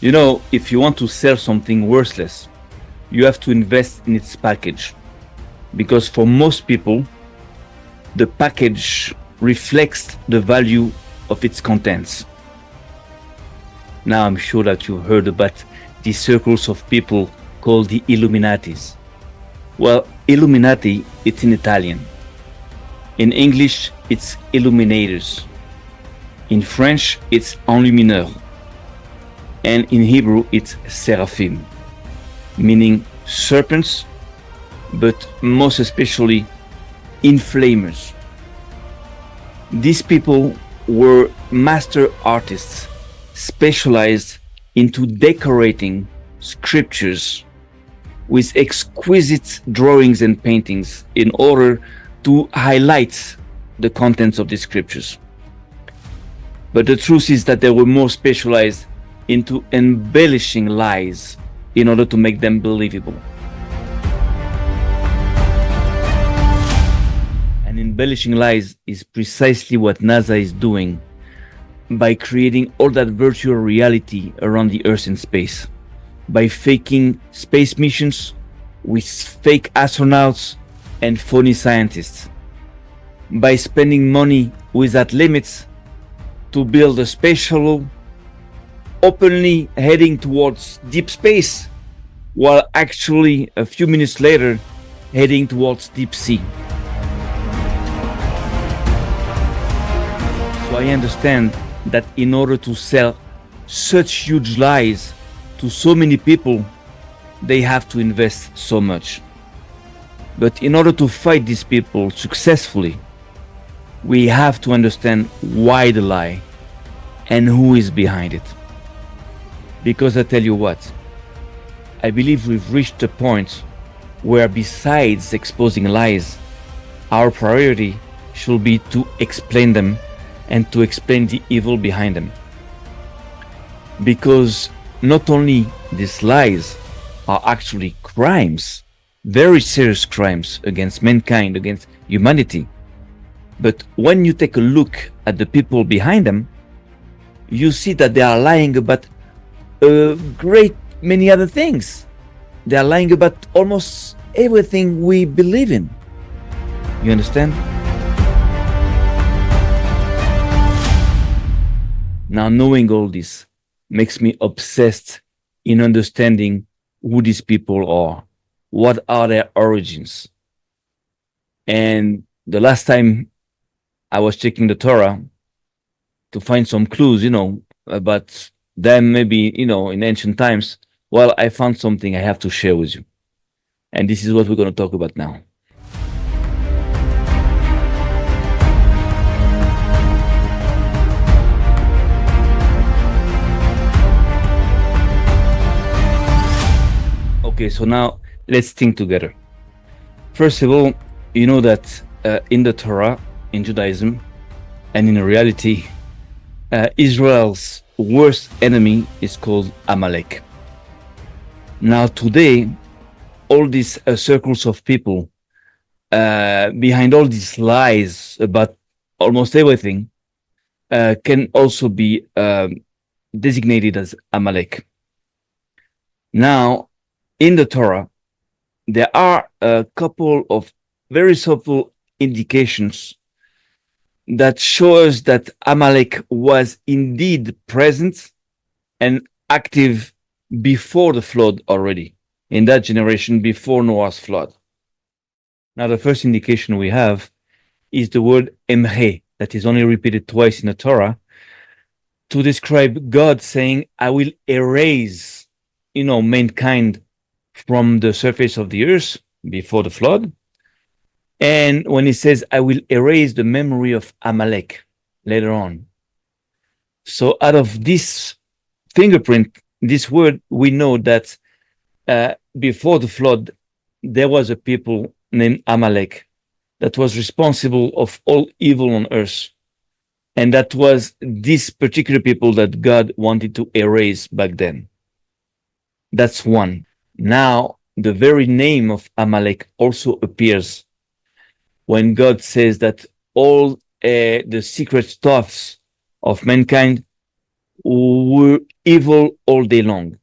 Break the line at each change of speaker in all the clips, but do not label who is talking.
If you want to sell something worthless, you have to invest in its package. Because for most people, the package reflects the value of its contents. Now, I'm sure that you've heard about these circles of people called the Illuminatis. Well, Illuminati, it's in Italian. In English, it's illuminators. In French, it's enlumineur. And in Hebrew, it's seraphim, meaning serpents, but most especially inflamers. These people were master artists specialized into decorating scriptures with exquisite drawings and paintings in order to highlight the contents of the scriptures. But the truth is that they were more specialized into embellishing lies in order to make them believable. And embellishing lies is precisely what NASA is doing by creating all that virtual reality around the Earth and space, by faking space missions with fake astronauts and phony scientists, by spending money without limits to build a space shuttle openly heading towards deep space, while actually a few minutes later heading towards deep sea. So I understand that in order to sell such huge lies to so many people, they have to invest so much. But in order to fight these people successfully, we have to understand why the lie and who is behind it. Because I tell you what, I believe we've reached a point where besides exposing lies, our priority should be to explain them and to explain the evil behind them. Because not only these lies are actually crimes, very serious crimes against mankind, against humanity, but when you take a look at the people behind them, you see that they are lying about a great many other things. They are lying about almost everything we believe in. You understand? Now, knowing all this makes me obsessed in understanding who these people are, what are their origins. And the last time I was checking the Torah to find some clues, about them, maybe, in ancient times, well, I found something I have to share with you. And this is what we're going to talk about now. Okay, so now let's think together. First of all, you know that in the Torah, in Judaism, and in reality, Israel's worst enemy is called Amalek. Now today, all these circles of people behind all these lies about almost everything can also be designated as Amalek. Now, in the Torah, there are a couple of very subtle indications that show us that Amalek was indeed present and active before the flood already, in that generation before Noah's flood. Now, the first indication we have is the word emhe, that is only repeated twice in the Torah, to describe God saying, I will erase, mankind from the surface of the earth before the flood. And when he says, I will erase the memory of Amalek later on. So out of this fingerprint, this word, we know that before the flood, there was a people named Amalek that was responsible of all evil on earth. And that was this particular people that God wanted to erase back then. That's one. Now, the very name of Amalek also appears when God says that all the secret stuffs of mankind were evil all day long.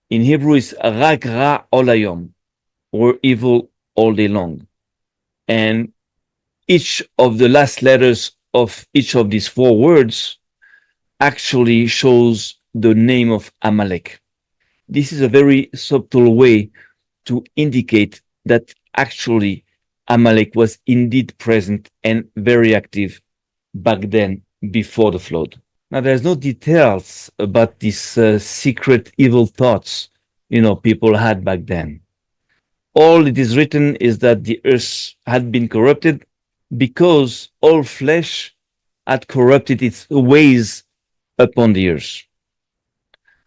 In Hebrew, it's rak ra olayom, were evil all day long. And each of the last letters of each of these four words actually shows the name of Amalek. This is a very subtle way to indicate that actually Amalek was indeed present and very active back then before the flood. Now, there's no details about these secret evil thoughts, people had back then. All it is written is that the earth had been corrupted because all flesh had corrupted its ways upon the earth.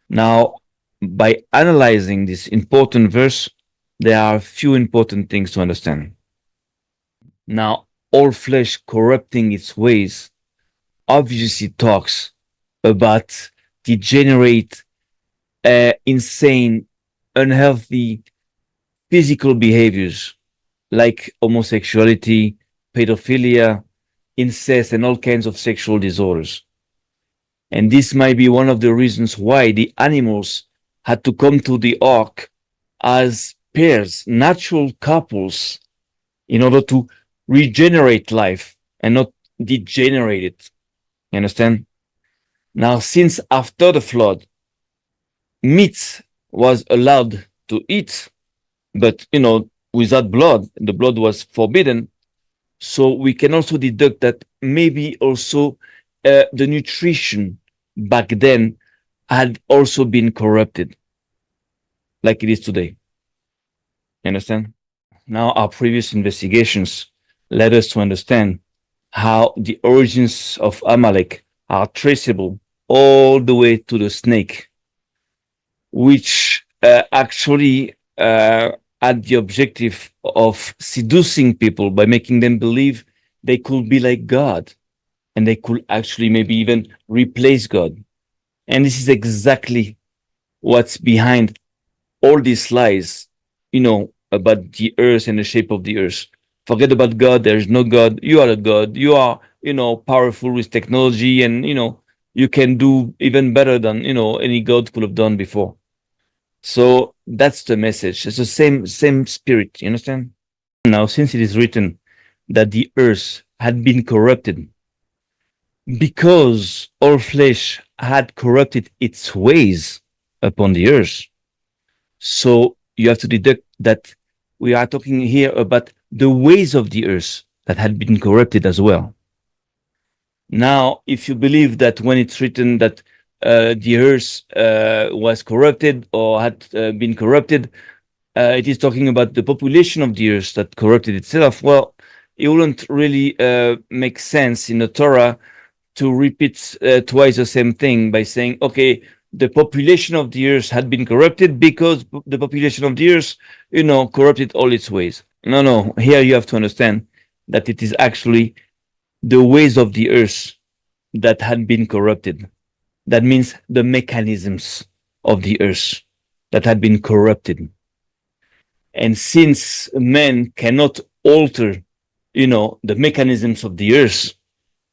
Now, by analyzing this important verse, there are a few important things to understand. Now, all flesh corrupting its ways obviously talks about degenerate, insane, unhealthy physical behaviors like homosexuality, pedophilia, incest, and all kinds of sexual disorders. And this might be one of the reasons why the animals had to come to the ark as pairs, natural couples, in order to regenerate life and not degenerate it. You understand? Now, since after the flood, meat was allowed to eat, but without blood, the blood was forbidden. So we can also deduct that maybe also the nutrition back then had also been corrupted, like it is today. You understand? Now, our previous investigations led us to understand how the origins of Amalek are traceable all the way to the snake, which actually had the objective of seducing people by making them believe they could be like God and they could actually maybe even replace God. And this is exactly what's behind all these lies, about the earth and the shape of the earth. Forget about God. There's no God. You are a God. You are, powerful with technology and, you can do even better than, any God could have done before. So that's the message. It's the same spirit. You understand? Now, since it is written that the earth had been corrupted because all flesh had corrupted its ways upon the earth, so you have to deduct that we are talking here about the ways of the earth that had been corrupted as well. Now, if you believe that when it's written that the earth was corrupted or had been corrupted, it is talking about the population of the earth that corrupted itself. Well, it wouldn't really make sense in the Torah to repeat twice the same thing by saying, okay, the population of the earth had been corrupted because the population of the earth, corrupted all its ways. No. Here you have to understand that it is actually the ways of the earth that had been corrupted. That means the mechanisms of the earth that had been corrupted. And since man cannot alter, the mechanisms of the earth,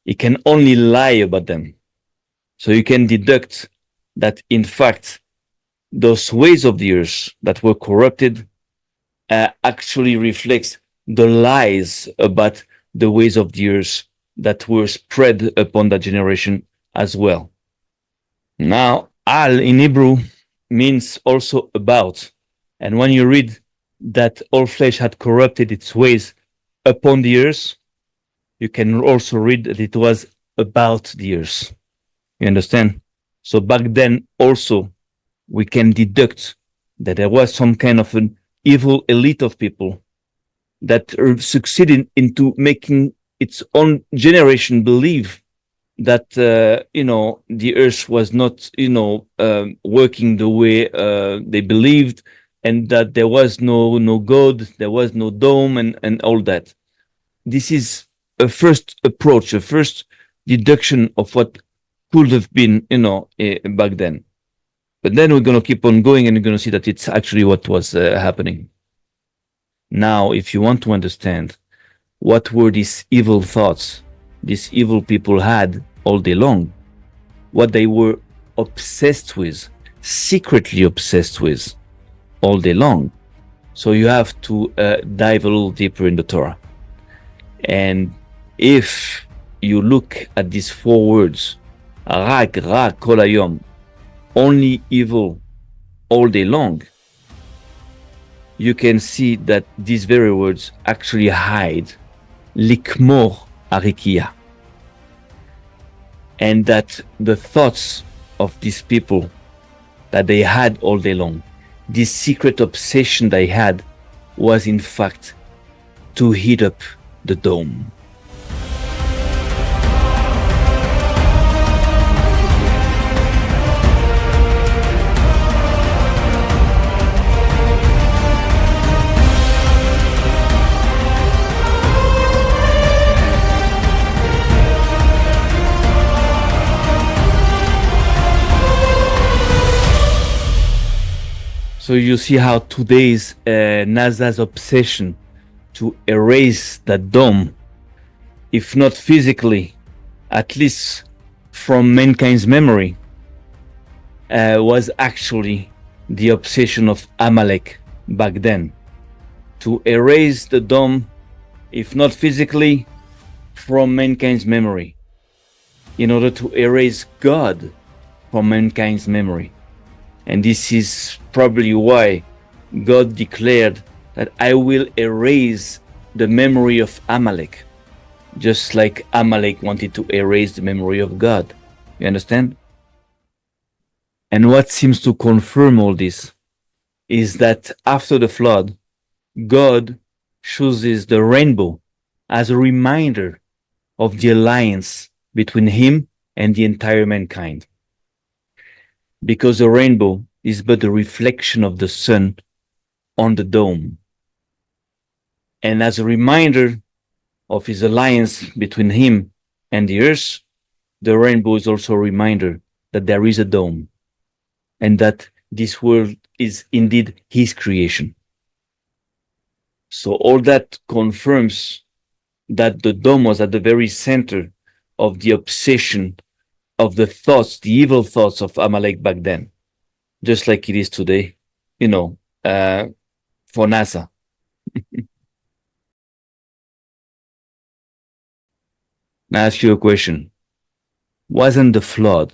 he can only lie about them. So you can deduct that, in fact, those ways of the earth that were corrupted actually reflects the lies about the ways of the earth that were spread upon that generation as well. Now, al in Hebrew means also about. And when you read that all flesh had corrupted its ways upon the earth, you can also read that it was about the earth. You understand? So back then also, we can deduct that there was some kind of an evil elite of people that succeeded into making its own generation believe that the earth was not working the way they believed, and that there was no God, there was no dome, and all that. This is a first approach, a first deduction of what could have been back then. But then we're going to keep on going, and you're going to see that it's actually what was happening. Now, if you want to understand what were these evil thoughts these evil people had all day long, what they were obsessed with, secretly obsessed with all day long. So you have to dive a little deeper in the Torah. And if you look at these 4 words, rak, rak, kol hayom, only evil all day long, you can see that these very words actually hide likmor arikia, and that the thoughts of these people that they had all day long, this secret obsession they had, was in fact to heat up the dome. So you see how today's NASA's obsession to erase that dome, if not physically, at least from mankind's memory, was actually the obsession of Amalek back then. To erase the dome, if not physically, from mankind's memory, in order to erase God from mankind's memory. And this is probably why God declared that I will erase the memory of Amalek, just like Amalek wanted to erase the memory of God. You understand? And what seems to confirm all this is that after the flood, God chooses the rainbow as a reminder of the alliance between him and the entire mankind. Because the rainbow is but a reflection of the sun on the dome. And as a reminder of his alliance between him and the earth, the rainbow is also a reminder that there is a dome and that this world is indeed his creation. So all that confirms that the dome was at the very center of the obsession of the thoughts, the evil thoughts of Amalek back then, just like it is today, for NASA. Now I ask you a question. Wasn't the flood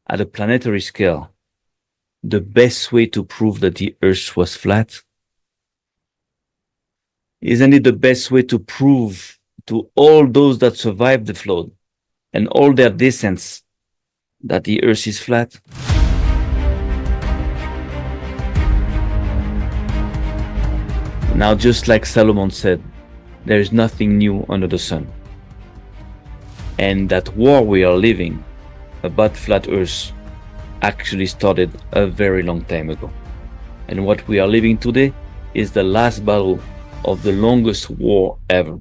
at a planetary scale the best way to prove that the Earth was flat? Isn't it the best way to prove to all those that survived the flood and all their descendants that the Earth is flat? Now, just like Solomon said, there is nothing new under the sun. And that war we are living about flat Earth actually started a very long time ago. And what we are living today is the last battle of the longest war ever.